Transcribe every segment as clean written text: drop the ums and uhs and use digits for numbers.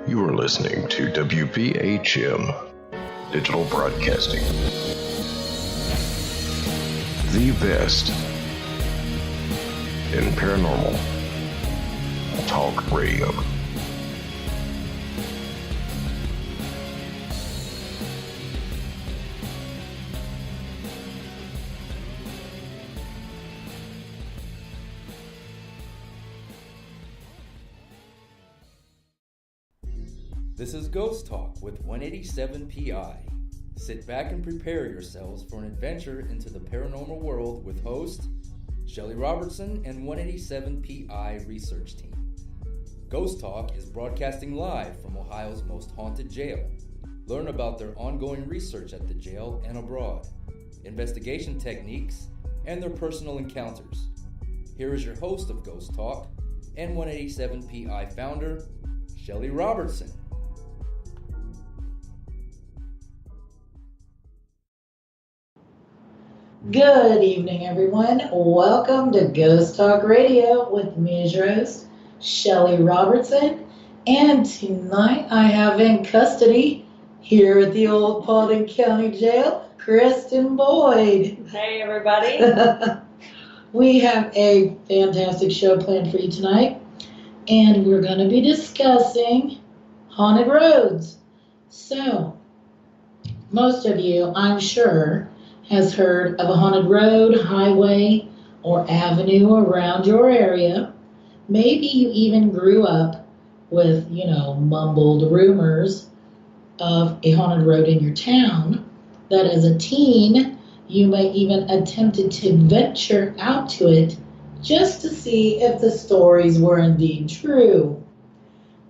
You are listening to WPHM Digital Broadcasting. The best in paranormal talk radio. This is Ghost Talk with 187 PI. Sit back and prepare yourselves for an adventure into the paranormal world with host Shelly Robertson and 187 PI research team. Ghost Talk is broadcasting live from Ohio's most haunted jail. Learn about their ongoing research at the jail and abroad, investigation techniques, and their personal encounters. Here is your host of Ghost Talk and 187 PI founder, Shelly Robertson. Good evening, everyone. Welcome to Ghost Talk Radio with me as your host, Shelly Robertson. And tonight I have in custody here at the old Paulding County Jail, Kristin Boyd. Hey, everybody. We have a fantastic show planned for you tonight, and we're going to be discussing haunted roads. So, most of you, I'm sure, has heard of a haunted road, highway, or avenue around your area. Maybe you even grew up with, mumbled rumors of a haunted road in your town, that as a teen, you may even attempted to venture out to it just to see if the stories were indeed true.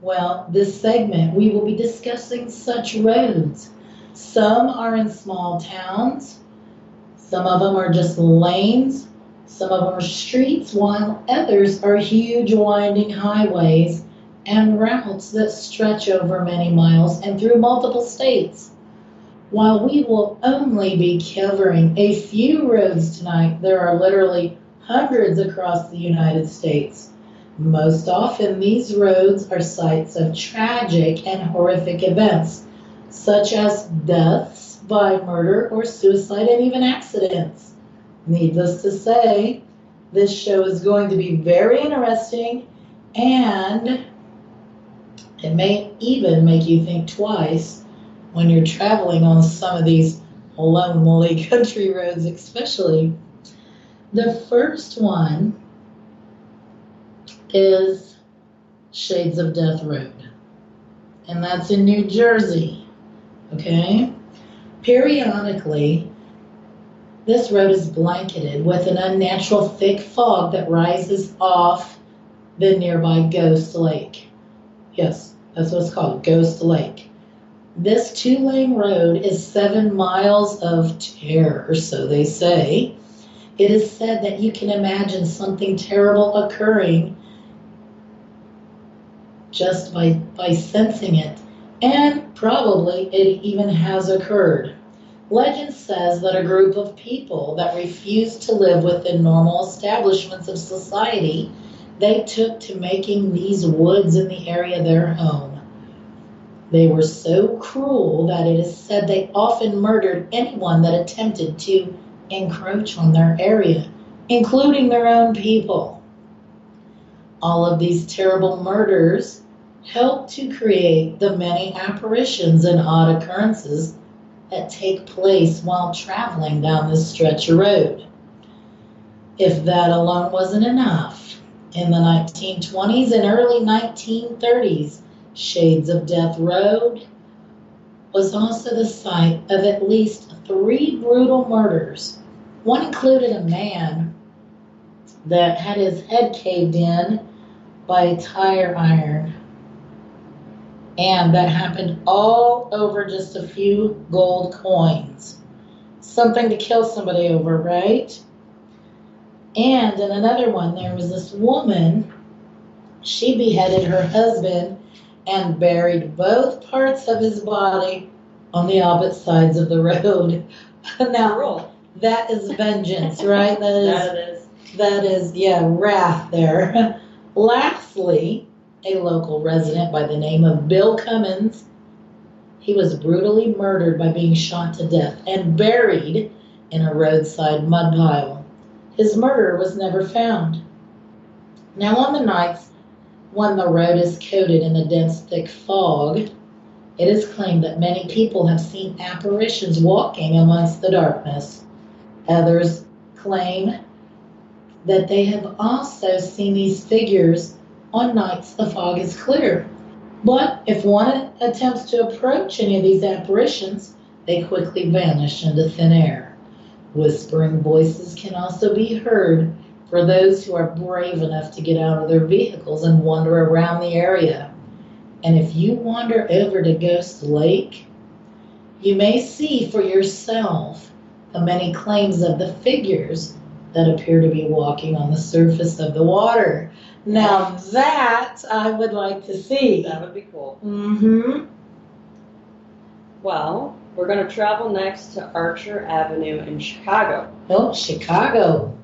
Well, this segment, we will be discussing such roads. Some are in small towns. Some of them are just lanes, some of them are streets, while others are huge winding highways and routes that stretch over many miles and through multiple states. While we will only be covering a few roads tonight, there are literally hundreds across the United States. Most often, these roads are sites of tragic and horrific events, such as deaths by murder or suicide, and even accidents. Needless to say, this show is going to be very interesting, and it may even make you think twice when you're traveling on some of these lonely country roads especially. The first one is Shades of Death Road, and that's in New Jersey, okay? Periodically, this road is blanketed with an unnatural thick fog that rises off the nearby Ghost Lake. Yes, that's what it's called, Ghost Lake. This 2-lane road is 7 miles of terror, so they say. It is said that you can imagine something terrible occurring just by sensing it. And probably it even has occurred. Legend says that a group of people that refused to live within normal establishments of society, they took to making these woods in the area their home. They were so cruel that it is said they often murdered anyone that attempted to encroach on their area, including their own people. All of these terrible murders help to create the many apparitions and odd occurrences that take place while traveling down this stretch of road. If that alone wasn't enough, in the 1920s and early 1930s, Shades of Death Road was also the site of at least 3 brutal murders. One included a man that had his head caved in by a tire iron. And that happened all over just a few gold coins. Something to kill somebody over, right? And in another one, there was this woman. She beheaded her husband and buried both parts of his body on the opposite sides of the road. Now, that is vengeance, right? That is, wrath there. Lastly, a local resident by the name of Bill Cummins. He was brutally murdered by being shot to death and buried in a roadside mud pile. His murderer was never found. Now, on the nights when the road is coated in a dense, thick fog, it is claimed that many people have seen apparitions walking amongst the darkness. Others claim that they have also seen these figures on nights the fog is clear. But if one attempts to approach any of these apparitions, they quickly vanish into thin air. Whispering voices can also be heard for those who are brave enough to get out of their vehicles and wander around the area. And if you wander over to Ghost Lake, you may see for yourself the many claims of the figures that appear to be walking on the surface of the water. Now that I would like to see. That would be cool. Mm-hmm. Well, we're going to travel next to Archer Avenue in Chicago. Oh, Chicago.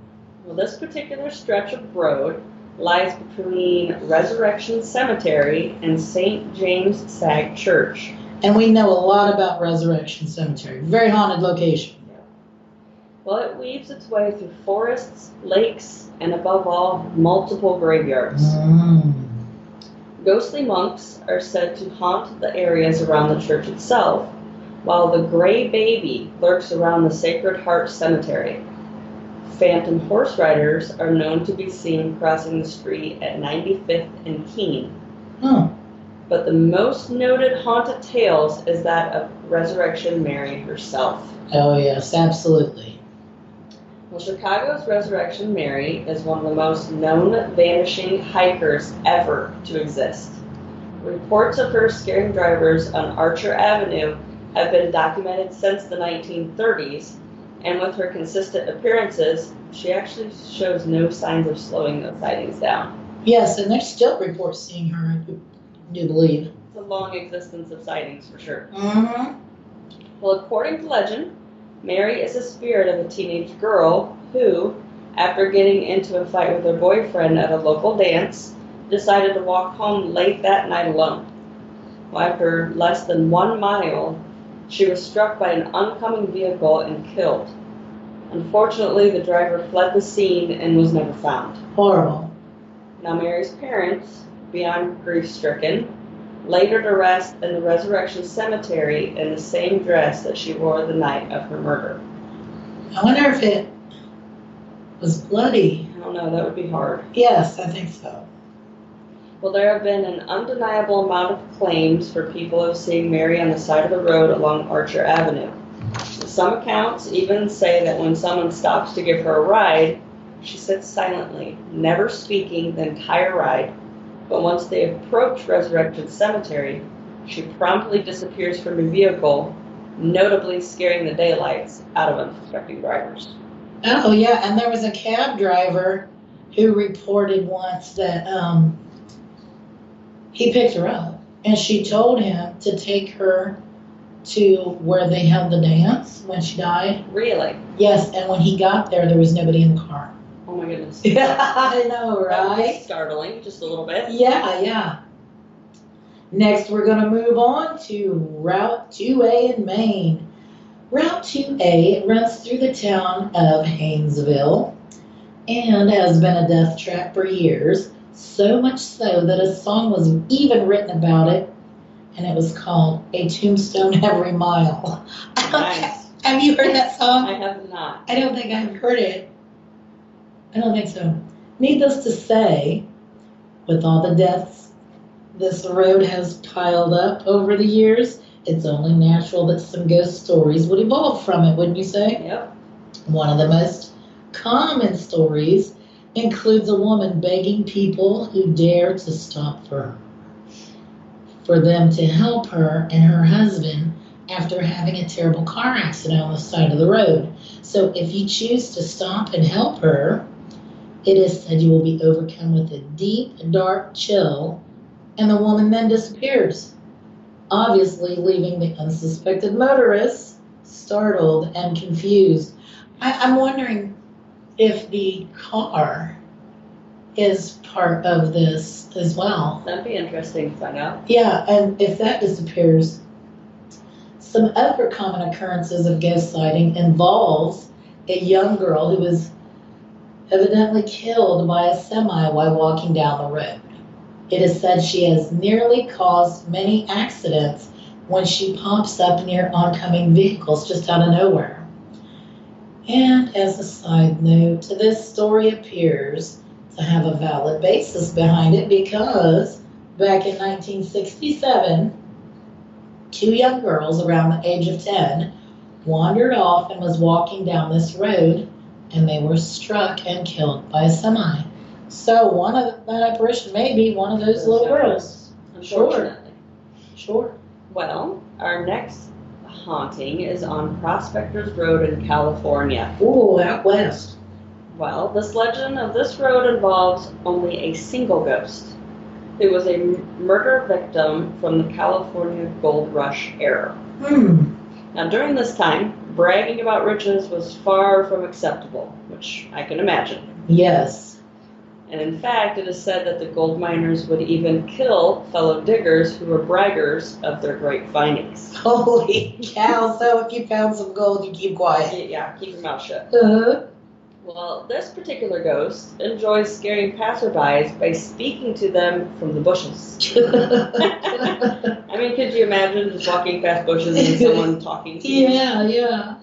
Well, this particular stretch of road lies between Resurrection Cemetery and St. James Sag Church. And we know a lot about Resurrection Cemetery. Very haunted location. Well, it weaves its way through forests, lakes, and above all, multiple graveyards. Ghostly monks are said to haunt the areas around the church itself, while the Gray Baby lurks around the Sacred Heart Cemetery. Phantom horse riders are known to be seen crossing the street at 95th and Keene. But the most noted haunted tales is that of Resurrection Mary herself. Oh, yes, absolutely. Well, Chicago's Resurrection Mary is one of the most known vanishing hikers ever to exist. Reports of her scaring drivers on Archer Avenue have been documented since the 1930s, and with her consistent appearances, she actually shows no signs of slowing those sightings down. Yes, and there's still reports seeing her, I do believe. It's a long existence of sightings, for sure. Mm-hmm. Well, according to legend, Mary is a spirit of a teenage girl who, after getting into a fight with her boyfriend at a local dance, decided to walk home late that night alone. Well, after less than 1 mile, she was struck by an oncoming vehicle and killed. Unfortunately, the driver fled the scene and was never found. Horrible. Now, Mary's parents, beyond grief-stricken, laid her to rest in the Resurrection Cemetery in the same dress that she wore the night of her murder. I wonder if it was bloody. I don't know, that would be hard. Yes, I think so. Well, there have been an undeniable amount of claims for people of seeing Mary on the side of the road along Archer Avenue. Some accounts even say that when someone stops to give her a ride, she sits silently, never speaking the entire ride. But once they approach Resurrection Cemetery, she promptly disappears from the vehicle, notably scaring the daylights out of unsuspecting drivers. Oh, yeah, and there was a cab driver who reported once that he picked her up, and she told him to take her to where they held the dance when she died. Really? Yes, and when he got there was nobody in the car. Oh my goodness. Yeah, I know, That right? was startling, just a little bit. Yeah. Next, we're going to move on to Route 2A in Maine. Route 2A runs through the town of Haynesville and has been a death trap for years, so much so that a song was even written about it, and it was called A Tombstone Every Mile. Nice. Have you heard that song? I have not. I don't think I've heard it. I don't think so. Needless to say, with all the deaths this road has piled up over the years, it's only natural that some ghost stories would evolve from it, wouldn't you say? Yep. One of the most common stories includes a woman begging people who dare to stop for them to help her and her husband after having a terrible car accident on the side of the road. So if you choose to stop and help her, it is said you will be overcome with a deep, dark chill, and the woman then disappears, obviously leaving the unsuspected motorist startled and confused. I'm wondering if the car is part of this as well. That'd be interesting to find out. Yeah, and if that disappears, some other common occurrences of ghost sighting involves a young girl who was evidently killed by a semi while walking down the road. It is said she has nearly caused many accidents when she pops up near oncoming vehicles just out of nowhere. And as a side note, this story appears to have a valid basis behind it because back in 1967, 2 young girls around the age of 10 wandered off and was walking down this road, and they were struck and killed by a semi. So that apparition may be one of those little girls. Unfortunately. Sure. Well, our next haunting is on Prospectors Road in California. Ooh, out west. Well, this legend of this road involves only a single ghost. It was a murder victim from the California Gold Rush era. Now, during this time, bragging about riches was far from acceptable, which I can imagine. Yes. And in fact, it is said that the gold miners would even kill fellow diggers who were braggers of their great findings. Holy cow. So if you found some gold, you keep quiet. Yeah, keep your mouth shut. Uh-huh. Well, this particular ghost enjoys scaring passerbys by speaking to them from the bushes. I mean, could you imagine just walking past bushes and someone talking to you? Yeah.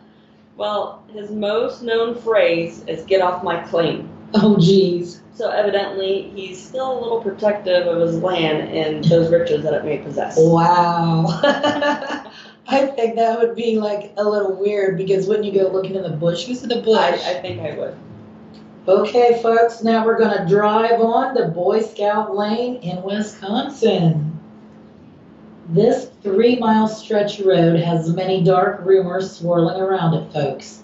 Well, his most known phrase is "get off my claim." Oh, geez. So evidently, he's still a little protective of his land and those riches that it may possess. Wow. I think that would be like a little weird because when you go looking in the bush, who's in the bush? I think I would. Okay, folks, now we're going to drive on to Boy Scout Lane in Wisconsin. This 3-mile stretch of road has many dark rumors swirling around it, folks.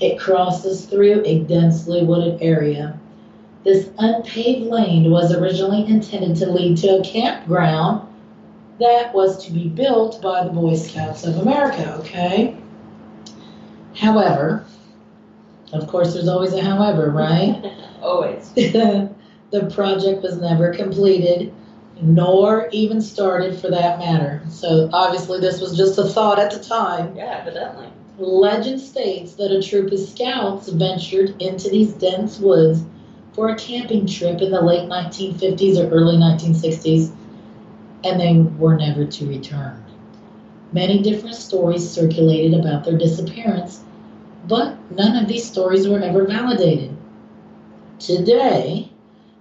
It crosses through a densely wooded area. This unpaved lane was originally intended to lead to a campground that was to be built by the Boy Scouts of America, okay? However, of course there's always a however, right? Always. The project was never completed, nor even started for that matter. So obviously this was just a thought at the time. Yeah, evidently. Legend states that a troop of scouts ventured into these dense woods for a camping trip in the late 1950s or early 1960s, and they were never to return. Many different stories circulated about their disappearance, but none of these stories were ever validated. Today,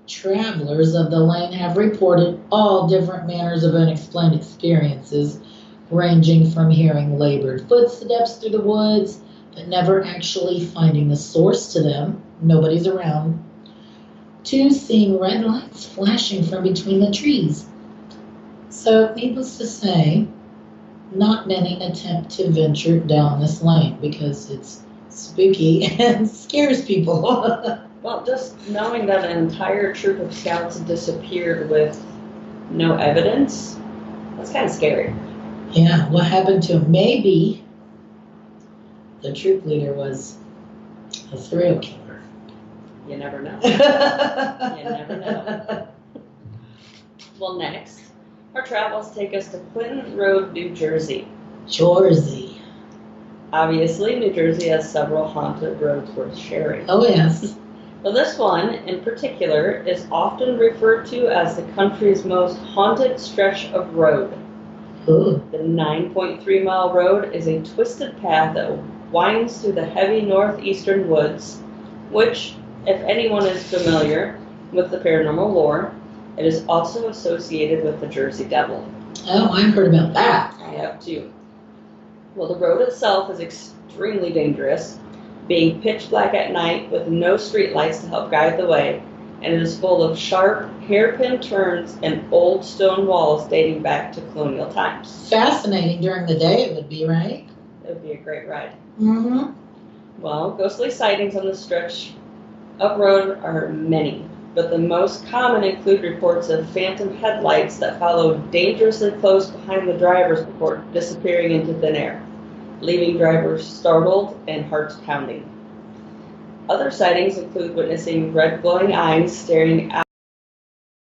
travelers of the lane have reported all different manners of unexplained experiences, ranging from hearing labored footsteps through the woods, but never actually finding the source to them, nobody's around, to seeing red lights flashing from between the trees. So, needless to say, not many attempt to venture down this lane because it's spooky and scares people. Well, just knowing that an entire troop of scouts disappeared with no evidence, that's kind of scary. Yeah, what happened to him? Maybe the troop leader was a serial killer. You never know. You never know. Well, next, our travels take us to Clinton Road, New Jersey. Jersey. Obviously, New Jersey has several haunted roads worth sharing. Oh, yes. Well, this one, in particular, is often referred to as the country's most haunted stretch of road. Ooh. The 9.3-mile road is a twisted path that winds through the heavy northeastern woods, which, if anyone is familiar with the paranormal lore, it is also associated with the Jersey Devil. Oh, I've heard about that. I have too. Well, the road itself is extremely dangerous, being pitch black at night with no street lights to help guide the way, and it is full of sharp, hairpin turns and old stone walls dating back to colonial times. Fascinating during the day it would be, right? It would be a great ride. Mm-hmm. Well, ghostly sightings on this stretch of road are many, but the most common include reports of phantom headlights that follow dangerously close behind the drivers before disappearing into thin air, leaving drivers startled and hearts pounding. Other sightings include witnessing red glowing eyes staring out